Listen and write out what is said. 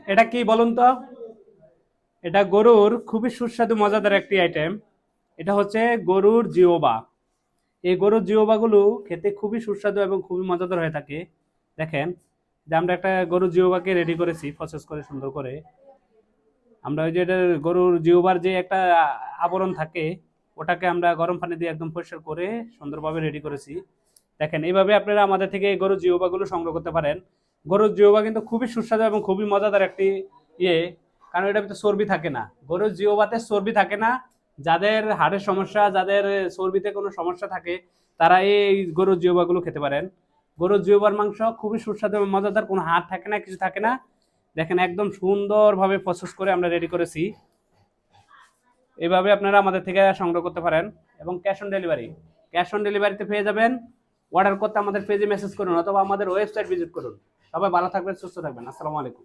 এটা কি বলুন তো? এটা গরুর খুবই সুস্বাদু মজাদার একটি আইটেম। এটা হচ্ছে গরুর জিওবা। এই গরুর জিওবাগুলো খেতে খুবই সুস্বাদু এবং খুবই মজাদার হয়ে থাকে। দেখেন যে আমরা একটা গরুর জিওবাকে রেডি করেছি প্রসেস করে সুন্দর করে। আমরা ওই যে এটা গরুর জিওবার যে একটা আবরণ থাকে, ওটাকে আমরা গরম পানি দিয়ে একদম পরিষ্কার করে সুন্দরভাবে রেডি করেছি। দেখেন এইভাবে আপনারা আমাদের থেকে এই গরুর জিওবাগুলো সংগ্রহ করতে পারেন। গরুর জিওবা কিন্তু খুবই সুস্বাদু এবং খুবই মজাদার একটি ইয়ে, কারণ এটার ভিতরে চর্বি থাকে না। গরুর জিওবাতে চর্বি থাকে না। যাদের হাড়ের সমস্যা, যাদের চর্বিতে কোনো সমস্যা থাকে, তারা এই গরুর জিওবাগুলো খেতে পারেন। গরুর জিওবার মাংস খুবই সুস্বাদু এবং মজাদার, কোনো হাড় থাকে না, কিছু থাকে না। দেখেন একদম সুন্দরভাবে প্রসেস করে আমরা রেডি করেছি। এভাবে আপনারা আমাদের থেকে সংগ্রহ করতে পারেন। এবং cash on delivery, cash on ডেলিভারিতে পেয়ে যাবেন। অর্ডার করতে আমাদের পেজে মেসেজ করুন অথবা আমাদের ওয়েবসাইট ভিজিট করুন। সবাই ভালো থাকবেন, সুস্থ থাকবেন। আসসালামু আলাইকুম।